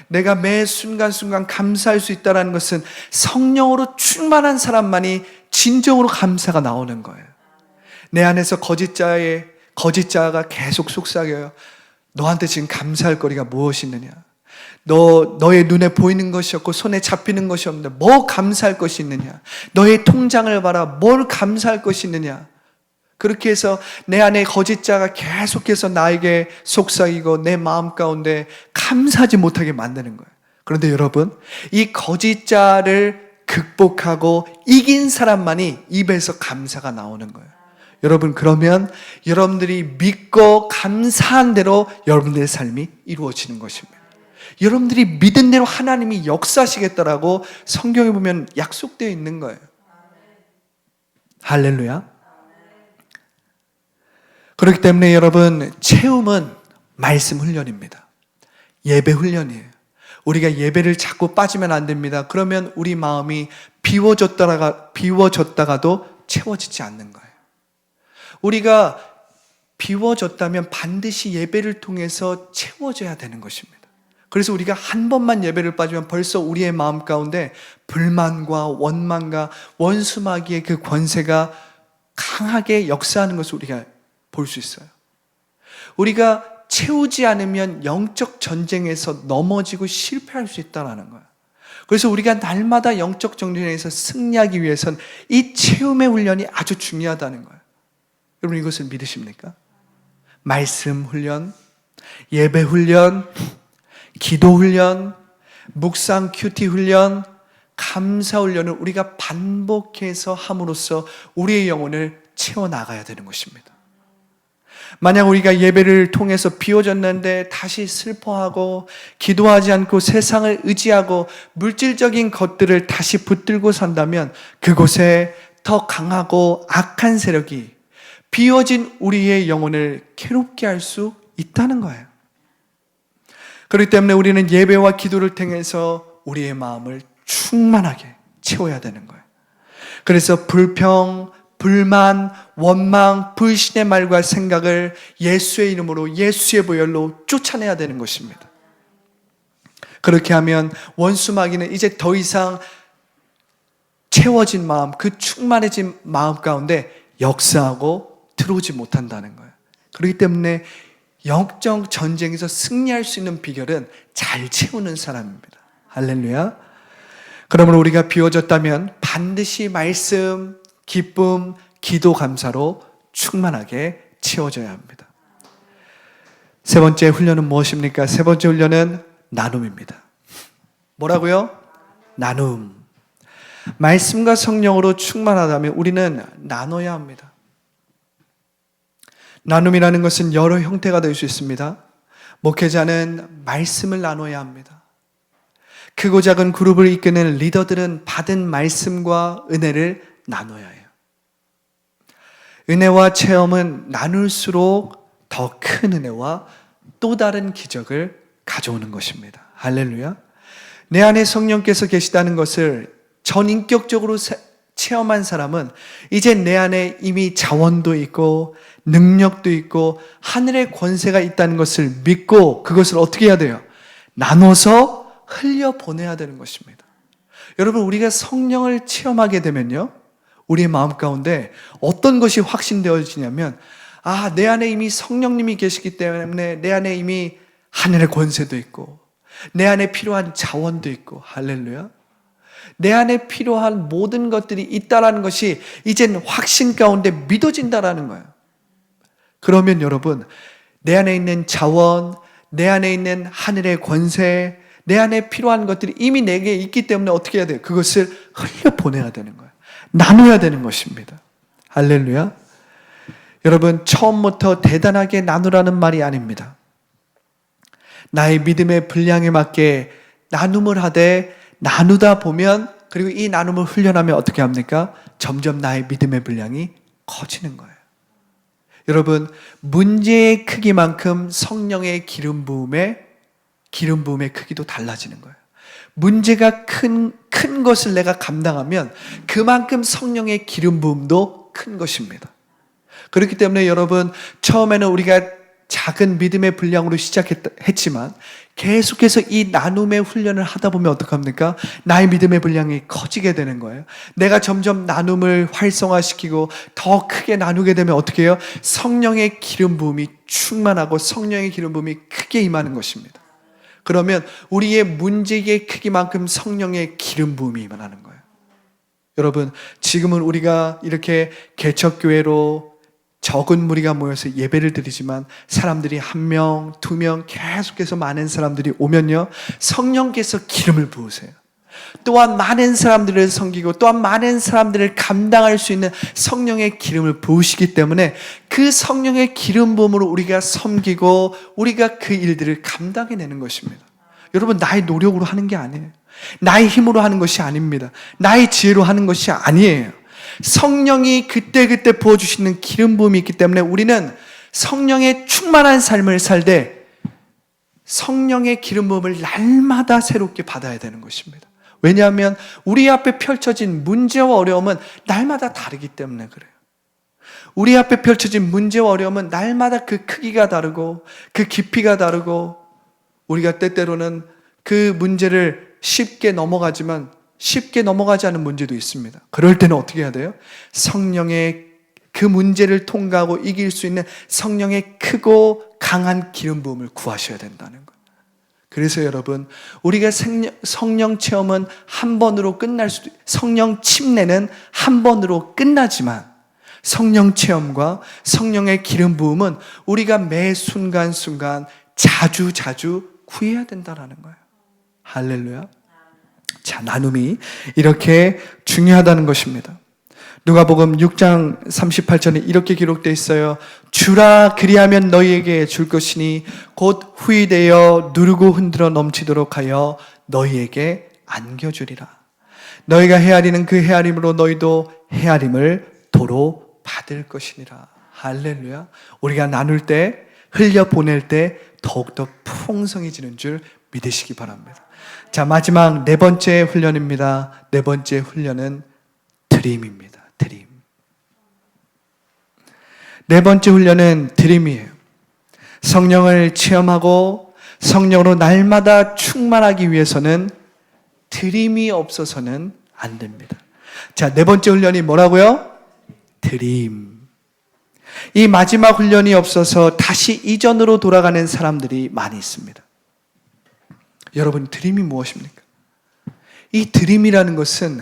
내가 매 순간순간 감사할 수 있다는 것은 성령으로 충만한 사람만이 진정으로 감사가 나오는 거예요. 내 안에서 거짓자가 계속 속삭여요. 너한테 지금 감사할 거리가 무엇이 있느냐? 너의 눈에 보이는 것이 없고 손에 잡히는 것이 없는데 뭐 감사할 것이 있느냐? 너의 통장을 봐라. 뭘 감사할 것이 있느냐? 그렇게 해서 내 안에 거짓자가 계속해서 나에게 속삭이고 내 마음 가운데 감사하지 못하게 만드는 거예요. 그런데 여러분, 이 거짓자를 극복하고 이긴 사람만이 입에서 감사가 나오는 거예요. 여러분, 그러면 여러분들이 믿고 감사한 대로 여러분들의 삶이 이루어지는 것입니다. 여러분들이 믿은 대로 하나님이 역사하시겠다라고 성경에 보면 약속되어 있는 거예요. 할렐루야. 그렇기 때문에 여러분, 채움은 말씀 훈련입니다. 예배 훈련이에요. 우리가 예배를 자꾸 빠지면 안 됩니다. 그러면 우리 마음이 비워졌다가도 채워지지 않는 거예요. 우리가 비워졌다면 반드시 예배를 통해서 채워져야 되는 것입니다. 그래서 우리가 한 번만 예배를 빠지면 벌써 우리의 마음 가운데 불만과 원망과 원수마귀의 그 권세가 강하게 역사하는 것을 우리가 볼 수 있어요. 우리가 채우지 않으면 영적 전쟁에서 넘어지고 실패할 수 있다는 거예요. 그래서 우리가 날마다 영적 전쟁에서 승리하기 위해서는 이 채움의 훈련이 아주 중요하다는 거예요. 여러분, 이것을 믿으십니까? 말씀 훈련, 예배 훈련, 기도 훈련, 묵상 큐티 훈련, 감사 훈련을 우리가 반복해서 함으로써 우리의 영혼을 채워나가야 되는 것입니다. 만약 우리가 예배를 통해서 비워졌는데 다시 슬퍼하고 기도하지 않고 세상을 의지하고 물질적인 것들을 다시 붙들고 산다면 그곳에 더 강하고 악한 세력이 비워진 우리의 영혼을 괴롭게 할 수 있다는 거예요. 그렇기 때문에 우리는 예배와 기도를 통해서 우리의 마음을 충만하게 채워야 되는 거예요. 그래서 불평, 불만, 원망, 불신의 말과 생각을 예수의 이름으로 예수의 보혈로 쫓아내야 되는 것입니다. 그렇게 하면 원수마귀는 이제 더 이상 채워진 마음, 그 충만해진 마음 가운데 역사하고 들어오지 못한다는 거예요. 그렇기 때문에 영적 전쟁에서 승리할 수 있는 비결은 잘 채우는 사람입니다. 할렐루야. 그러므로 우리가 비워졌다면 반드시 말씀, 기쁨, 기도, 감사로 충만하게 채워져야 합니다. 세 번째 훈련은 무엇입니까? 세 번째 훈련은 나눔입니다. 뭐라고요? 나눔. 말씀과 성령으로 충만하다면 우리는 나눠야 합니다. 나눔이라는 것은 여러 형태가 될 수 있습니다. 목회자는 말씀을 나눠야 합니다. 크고 작은 그룹을 이끄는 리더들은 받은 말씀과 은혜를 나눠야 해요. 은혜와 체험은 나눌수록 더 큰 은혜와 또 다른 기적을 가져오는 것입니다. 할렐루야. 내 안에 성령께서 계시다는 것을 전인격적으로 체험한 사람은 이제 내 안에 이미 자원도 있고 능력도 있고 하늘의 권세가 있다는 것을 믿고 그것을 어떻게 해야 돼요? 나눠서 흘려보내야 되는 것입니다. 여러분, 우리가 성령을 체험하게 되면요, 우리의 마음 가운데 어떤 것이 확신되어지냐면, 내 안에 이미 성령님이 계시기 때문에 내 안에 이미 하늘의 권세도 있고 내 안에 필요한 자원도 있고, 할렐루야, 내 안에 필요한 모든 것들이 있다라는 것이 이젠 확신 가운데 믿어진다라는 거예요. 그러면 여러분, 내 안에 있는 자원, 내 안에 있는 하늘의 권세, 내 안에 필요한 것들이 이미 내게 있기 때문에 어떻게 해야 돼요? 그것을 흘려보내야 되는 거예요. 나눠야 되는 것입니다. 할렐루야. 여러분, 처음부터 대단하게 나누라는 말이 아닙니다. 나의 믿음의 분량에 맞게 나눔을 하되 나누다 보면, 그리고 이 나눔을 훈련하면 어떻게 합니까? 점점 나의 믿음의 분량이 커지는 거예요. 여러분, 문제의 크기만큼 성령의 기름 부음의 크기도 달라지는 거예요. 문제가 큰 것을 내가 감당하면 그만큼 성령의 기름 부음도 큰 것입니다. 그렇기 때문에 여러분, 처음에는 우리가 작은 믿음의 분량으로 시작했지만 계속해서 이 나눔의 훈련을 하다 보면 어떡합니까? 나의 믿음의 분량이 커지게 되는 거예요. 내가 점점 나눔을 활성화시키고 더 크게 나누게 되면 어떻게 해요? 성령의 기름 부음이 충만하고 성령의 기름 부음이 크게 임하는 것입니다. 그러면 우리의 문제의 크기만큼 성령의 기름 부음이 임하는 거예요. 여러분, 지금은 우리가 이렇게 개척교회로 적은 무리가 모여서 예배를 드리지만 사람들이 1명, 2명 계속해서 많은 사람들이 오면요, 성령께서 기름을 부으세요. 또한 많은 사람들을 섬기고 또한 많은 사람들을 감당할 수 있는 성령의 기름을 부으시기 때문에 그 성령의 기름 부음으로 우리가 섬기고 우리가 그 일들을 감당해내는 것입니다. 여러분, 나의 노력으로 하는 게 아니에요. 나의 힘으로 하는 것이 아닙니다. 나의 지혜로 하는 것이 아니에요. 성령이 그때그때 부어주시는 기름 부음이 있기 때문에 우리는 성령의 충만한 삶을 살되 성령의 기름 부음을 날마다 새롭게 받아야 되는 것입니다. 왜냐하면 우리 앞에 펼쳐진 문제와 어려움은 날마다 다르기 때문에 그래요. 우리 앞에 펼쳐진 문제와 어려움은 날마다 그 크기가 다르고 그 깊이가 다르고 우리가 때때로는 그 문제를 쉽게 넘어가지만 쉽게 넘어가지 않은 문제도 있습니다. 그럴 때는 어떻게 해야 돼요? 성령의 그 문제를 통과하고 이길 수 있는 성령의 크고 강한 기름 부음을 구하셔야 된다는 거예요. 그래서 여러분, 우리가 성령 체험은 한 번으로 끝날 수도, 성령 침례는 한 번으로 끝나지만 성령 체험과 성령의 기름 부음은 우리가 매 순간순간 자주 구해야 된다는 거예요. 할렐루야. 자, 나눔이 이렇게 중요하다는 것입니다. 누가복음 6장 38절에 이렇게 기록되어 있어요. 주라, 그리하면 너희에게 줄 것이니 곧 후히되어 누르고 흔들어 넘치도록 하여 너희에게 안겨주리라. 너희가 헤아리는 그 헤아림으로 너희도 헤아림을 도로 받을 것이니라. 할렐루야. 우리가 나눌 때, 흘려 보낼 때 더욱더 풍성해지는 줄 믿으시기 바랍니다. 자, 마지막 4번째 훈련입니다. 4번째 훈련은 드림입니다. 드림. 4번째 훈련은 드림이에요. 성령을 체험하고 성령으로 날마다 충만하기 위해서는 드림이 없어서는 안 됩니다. 자, 4번째 훈련이 뭐라고요? 드림. 이 마지막 훈련이 없어서 다시 이전으로 돌아가는 사람들이 많이 있습니다. 여러분, 드림이 무엇입니까? 이 드림이라는 것은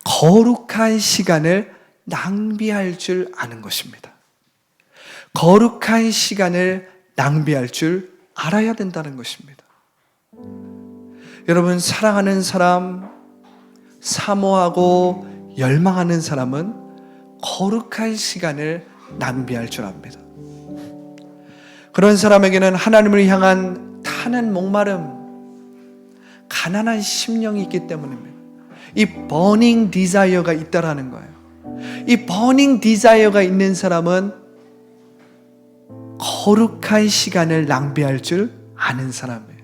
거룩한 시간을 낭비할 줄 아는 것입니다. 거룩한 시간을 낭비할 줄 알아야 된다는 것입니다. 여러분, 사랑하는 사람, 사모하고 열망하는 사람은 거룩한 시간을 낭비할 줄 압니다. 그런 사람에게는 하나님을 향한 타는 목마름, 가난한 심령이 있기 때문입니다. 이 버닝 디자이어가 있다라는 거예요. 이 버닝 디자이어가 있는 사람은 거룩한 시간을 낭비할 줄 아는 사람이에요.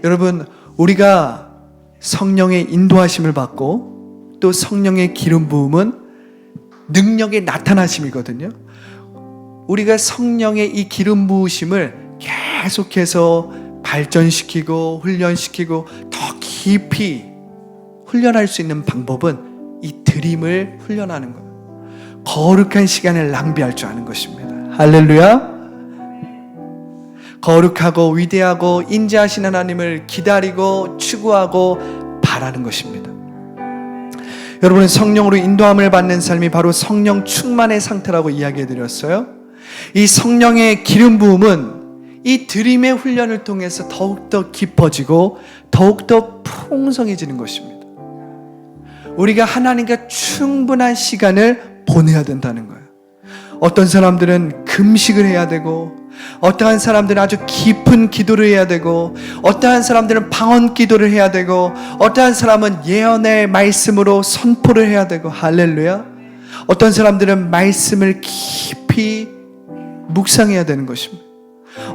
여러분, 우리가 성령의 인도하심을 받고 또 성령의 기름 부음은 능력의 나타나심이거든요. 우리가 성령의 이 기름 부으심을 계속해서 발전시키고 훈련시키고 더 깊이 훈련할 수 있는 방법은 이 드림을 훈련하는 거예요. 거룩한 시간을 낭비할 줄 아는 것입니다. 할렐루야. 거룩하고 위대하고 인자하신 하나님을 기다리고 추구하고 바라는 것입니다. 여러분은 성령으로 인도함을 받는 삶이 바로 성령 충만의 상태라고 이야기해 드렸어요. 이 성령의 기름 부음은 이 드림의 훈련을 통해서 더욱더 깊어지고 더욱더 풍성해지는 것입니다. 우리가 하나님과 충분한 시간을 보내야 된다는 거예요. 어떤 사람들은 금식을 해야 되고, 어떠한 사람들은 아주 깊은 기도를 해야 되고, 어떠한 사람들은 방언 기도를 해야 되고, 어떠한 사람은 예언의 말씀으로 선포를 해야 되고, 할렐루야. 어떤 사람들은 말씀을 깊이 묵상해야 되는 것입니다.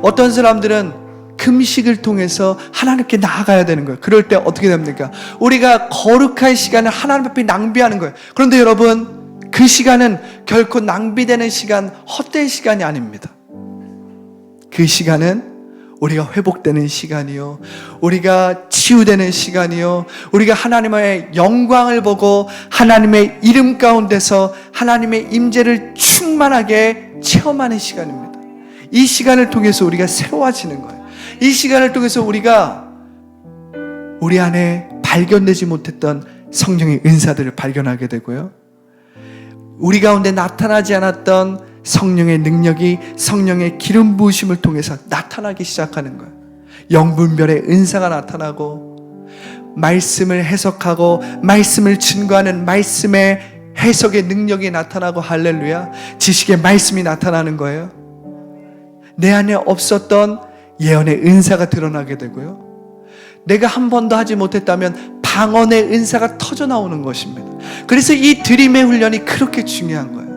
어떤 사람들은 금식을 통해서 하나님께 나아가야 되는 거예요. 그럴 때 어떻게 됩니까? 우리가 거룩한 시간을 하나님 앞에 낭비하는 거예요. 그런데 여러분, 그 시간은 결코 낭비되는 시간, 헛된 시간이 아닙니다. 그 시간은 우리가 회복되는 시간이요, 우리가 치유되는 시간이요, 우리가 하나님의 영광을 보고 하나님의 이름 가운데서 하나님의 임재를 충만하게 체험하는 시간입니다. 이 시간을 통해서 우리가 새로워지는 거예요. 이 시간을 통해서 우리가 우리 안에 발견되지 못했던 성령의 은사들을 발견하게 되고요, 우리 가운데 나타나지 않았던 성령의 능력이 성령의 기름 부으심을 통해서 나타나기 시작하는 거예요. 영분별의 은사가 나타나고, 말씀을 해석하고 말씀을 증거하는 말씀의 해석의 능력이 나타나고, 할렐루야, 지식의 말씀이 나타나는 거예요. 내 안에 없었던 예언의 은사가 드러나게 되고요, 내가 한 번도 하지 못했다면 방언의 은사가 터져 나오는 것입니다. 그래서 이 드림의 훈련이 그렇게 중요한 거예요.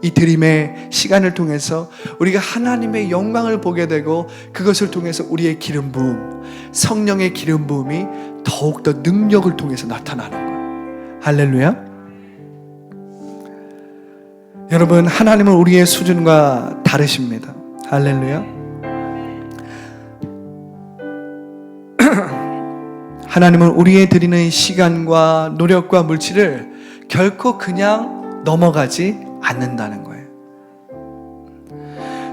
이 드림의 시간을 통해서 우리가 하나님의 영광을 보게 되고, 그것을 통해서 우리의 기름 부음, 성령의 기름 부음이 더욱더 능력을 통해서 나타나는 거예요. 할렐루야. 여러분, 하나님은 우리의 수준과 다르십니다. 할렐루야. 하나님은 우리의 드리는 시간과 노력과 물질을 결코 그냥 넘어가지 않는다는 거예요.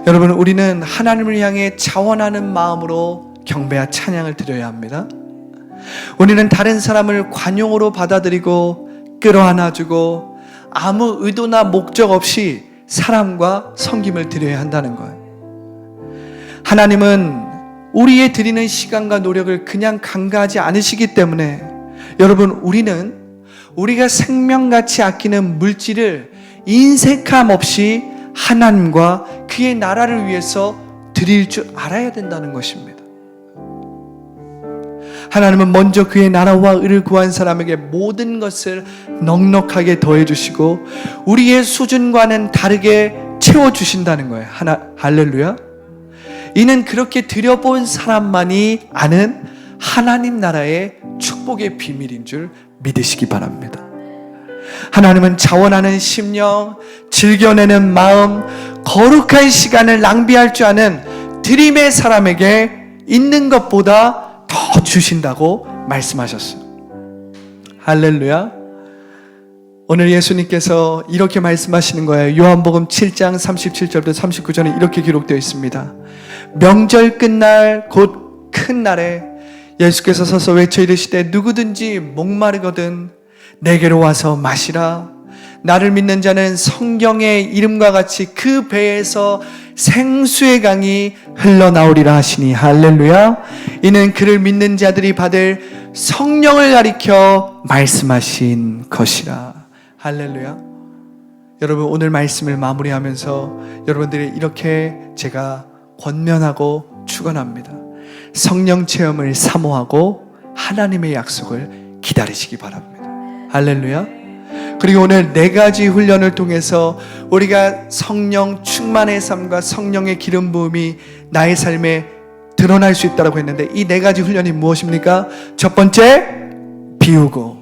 여러분, 우리는 하나님을 향해 자원하는 마음으로 경배와 찬양을 드려야 합니다. 우리는 다른 사람을 관용으로 받아들이고 끌어안아주고 아무 의도나 목적 없이 사랑과 섬김을 드려야 한다는 거예요. 하나님은 우리의 드리는 시간과 노력을 그냥 간과하지 않으시기 때문에, 여러분, 우리가 생명같이 아끼는 물질을 인색함 없이 하나님과 그의 나라를 위해서 드릴 줄 알아야 된다는 것입니다. 하나님은 먼저 그의 나라와 의를 구한 사람에게 모든 것을 넉넉하게 더해주시고 우리의 수준과는 다르게 채워주신다는 거예요. 할렐루야. 이는 그렇게 드려본 사람만이 아는 하나님 나라의 축복의 비밀인 줄 믿으시기 바랍니다. 하나님은 자원하는 심령, 즐겨내는 마음, 거룩한 시간을 낭비할 줄 아는 드림의 사람에게 있는 것보다 더 주신다고 말씀하셨어요. 할렐루야. 오늘 예수님께서 이렇게 말씀하시는 거예요. 요한복음 7장 37절부터 39절에 이렇게 기록되어 있습니다. 명절 끝날 곧 큰 날에 예수께서 서서 외쳐 이르시되 누구든지 목마르거든 내게로 와서 마시라. 나를 믿는 자는 성경의 이름과 같이 그 배에서 생수의 강이 흘러나오리라 하시니, 할렐루야. 이는 그를 믿는 자들이 받을 성령을 가리켜 말씀하신 것이라. 할렐루야. 여러분, 오늘 말씀을 마무리하면서 여러분들이 이렇게 제가 권면하고 축원합니다. 성령 체험을 사모하고 하나님의 약속을 기다리시기 바랍니다. 할렐루야. 그리고 오늘 4가지 훈련을 통해서 우리가 성령 충만의 삶과 성령의 기름 부음이 나의 삶에 드러날 수 있다고 했는데, 이 4가지 훈련이 무엇입니까? 첫 번째, 비우고,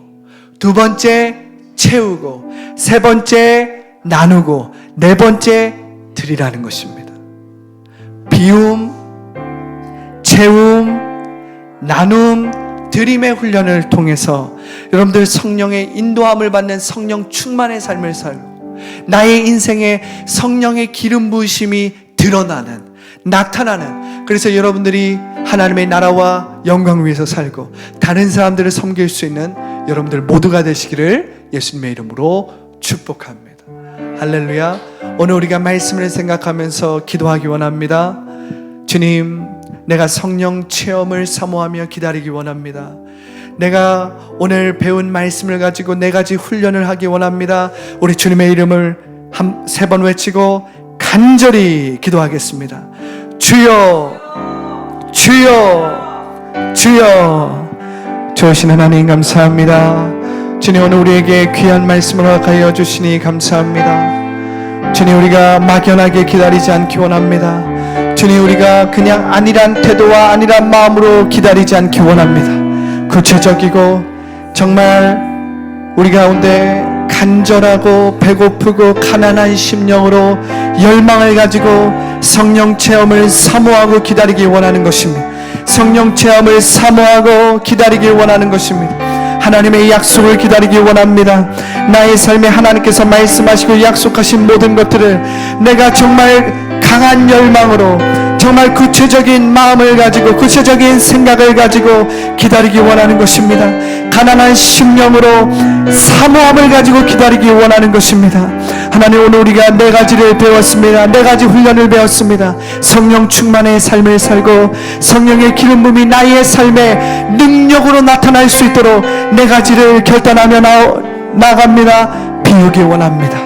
두 번째, 채우고, 세 번째, 나누고, 네 번째, 드리라는 것입니다. 비움, 채움, 나눔, 드림의 훈련을 통해서 여러분들 성령의 인도함을 받는 성령 충만의 삶을 살고 나의 인생에 성령의 기름 부으심이 드러나는, 나타나는, 그래서 여러분들이 하나님의 나라와 영광을 위해서 살고 다른 사람들을 섬길 수 있는 여러분들 모두가 되시기를 예수님의 이름으로 축복합니다. 할렐루야. 오늘 우리가 말씀을 생각하면서 기도하기 원합니다. 주님, 내가 성령 체험을 사모하며 기다리기 원합니다. 내가 오늘 배운 말씀을 가지고 4가지 훈련을 하기 원합니다. 우리 주님의 이름을 3번 외치고 간절히 기도하겠습니다. 주여, 주여, 주여. 좋으신 하나님 감사합니다. 주님, 오늘 우리에게 귀한 말씀을 허락하여 주시니 감사합니다. 주님, 우리가 막연하게 기다리지 않기 원합니다. 주님, 우리가 그냥 아니란 태도와 아니란 마음으로 기다리지 않기 원합니다. 구체적이고 정말 우리 가운데 간절하고 배고프고 가난한 심령으로 열망을 가지고 성령 체험을 사모하고 기다리기 원하는 것입니다. 성령 체험을 사모하고 기다리기 원하는 것입니다. 하나님의 약속을 기다리기 원합니다. 나의 삶에 하나님께서 말씀하시고 약속하신 모든 것들을 내가 정말 강한 열망으로 정말 구체적인 마음을 가지고 구체적인 생각을 가지고 기다리기 원하는 것입니다. 가난한 심령으로 사모함을 가지고 기다리기 원하는 것입니다. 하나님, 오늘 우리가 4가지를 배웠습니다. 4가지 훈련을 배웠습니다. 성령 충만의 삶을 살고 성령의 기름 부음이 나의 삶에 능력으로 나타날 수 있도록 4가지를 결단하며 나갑니다. 비우기 원합니다.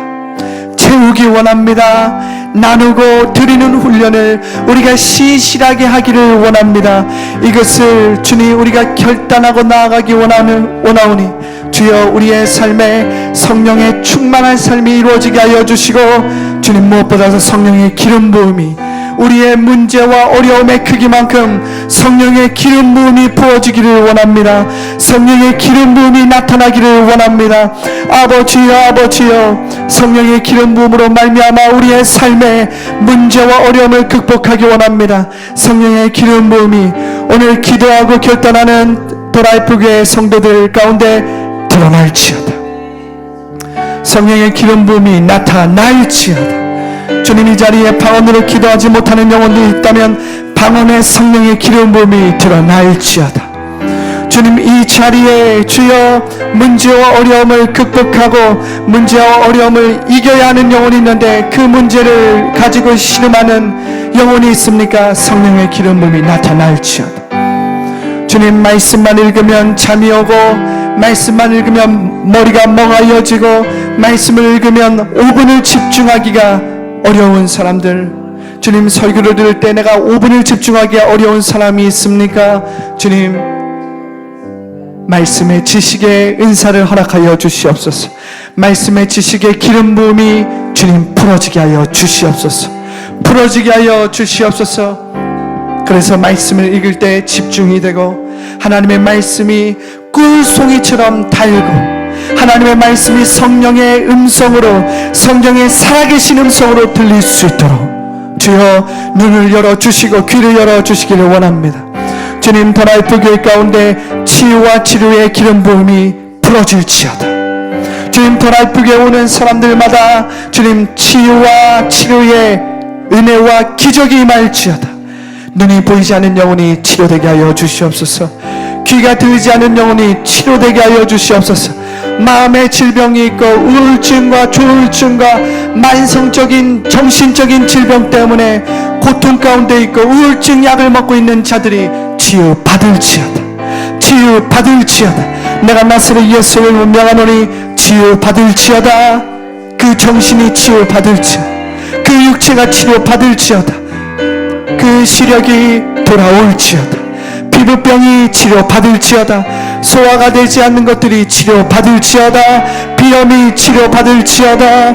채우기 원합니다. 나누고 드리는 훈련을 우리가 신실하게 하기를 원합니다. 이것을 주님, 우리가 결단하고 나아가기 원하오니 주여, 우리의 삶에 성령의 충만한 삶이 이루어지게 하여 주시고, 주님, 무엇보다도 성령의 기름 부음이 우리의 문제와 어려움의 크기만큼 성령의 기름 부음이 부어지기를 원합니다. 성령의 기름 부음이 나타나기를 원합니다. 아버지여, 아버지여, 성령의 기름 부음으로 말미암아 우리의 삶의 문제와 어려움을 극복하기 원합니다. 성령의 기름 부음이 오늘 기도하고 결단하는 더라이프 교회 성도들 가운데 드러날지어다. 성령의 기름 부음이 나타날지어다. 주님, 이 자리에 방언으로 기도하지 못하는 영혼들이 있다면 방언의 성령의 기름 부음이 드러날지어다. 주님, 이 자리에 주여 문제와 어려움을 극복하고 문제와 어려움을 이겨야 하는 영혼이 있는데 그 문제를 가지고 씨름하는 영혼이 있습니까? 성령의 기름 부음이 나타날지어다. 주님, 말씀만 읽으면 잠이 오고 말씀만 읽으면 머리가 멍하여지고 말씀을 읽으면 5분을 집중하기가 어려운 사람들, 주님, 설교를 들을 때 내가 5분을 집중하기가 어려운 사람이 있습니까? 주님, 말씀의 지식의 은사를 허락하여 주시옵소서. 말씀의 지식의 기름 부음이 주님 풀어지게 하여 주시옵소서. 풀어지게 하여 주시옵소서. 그래서 말씀을 읽을 때 집중이 되고 하나님의 말씀이 꿀송이처럼 달고 하나님의 말씀이 성령의 음성으로, 성령의 살아계신 음성으로 들릴 수 있도록 주여 눈을 열어주시고 귀를 열어주시기를 원합니다. 주님, 더라이프 교회 가운데 치유와 치료의 기름 부음이 풀어질지어다. 주님, 더라이프 교회 오는 사람들마다 주님 치유와 치료의 은혜와 기적이 임할지어다. 눈이 보이지 않는 영혼이 치료되게 하여 주시옵소서. 귀가 들리지 않는 영혼이 치료되게 하여 주시옵소서. 마음의 질병이 있고 우울증과 조울증과 만성적인 정신적인 질병 때문에 고통 가운데 있고 우울증 약을 먹고 있는 자들이 치유받을지어다. 치유받을지어다. 내가 나사렛 예수를 명하노니 치유받을지어다. 그 정신이 치유받을지어다. 그 육체가 치료받을지어다. 그 시력이 돌아올지어다. 피부병이 치료받을지어다. 소화가 되지 않는 것들이 치료받을지어다. 비염이 치료받을지어다.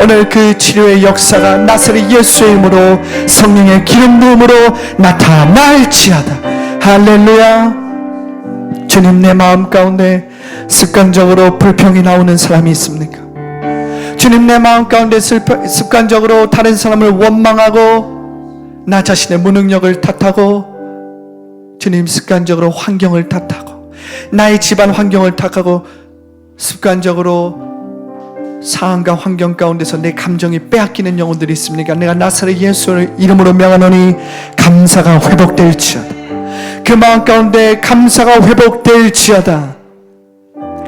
오늘 그 치료의 역사가 나사렛 예수의 이름으로 성령의 기름 부음으로 나타날지어다. 할렐루야. 주님, 내 마음 가운데 습관적으로 불평이 나오는 사람이 있습니까? 주님, 내 마음 가운데 습관적으로 다른 사람을 원망하고 나 자신의 무능력을 탓하고 주님, 습관적으로 환경을 탓하고 나의 집안 환경을 탓하고 습관적으로 상황과 환경 가운데서 내 감정이 빼앗기는 영혼들이 있습니까? 내가 나사렛 예수의 이름으로 명하노니 감사가 회복될지어다. 그 마음 가운데 감사가 회복될지어다.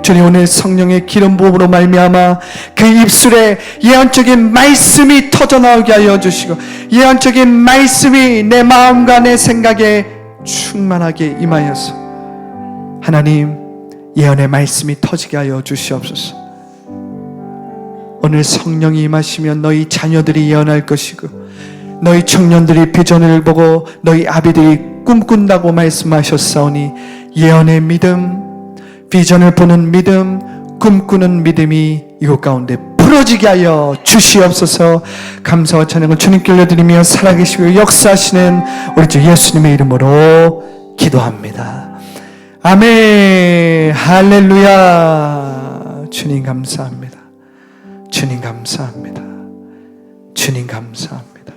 주님, 오늘 성령의 기름 부음으로 말미암아 그 입술에 예언적인 말씀이 터져나오게 하여 주시고 예언적인 말씀이 내 마음과 내 생각에 충만하게 임하여서 하나님, 예언의 말씀이 터지게 하여 주시옵소서. 오늘 성령이 임하시면 너희 자녀들이 예언할 것이고 너희 청년들이 비전을 보고 너희 아비들이 꿈꾼다고 말씀하셨사오니 예언의 믿음, 비전을 보는 믿음, 꿈꾸는 믿음이 이곳 가운데 부러지게 하여 주시옵소서. 감사와 찬양을 주님께 올려드리며 살아계시고 역사하시는 우리 주 예수님의 이름으로 기도합니다. 아멘. 할렐루야. 주님 감사합니다. 주님 감사합니다. 주님 감사합니다.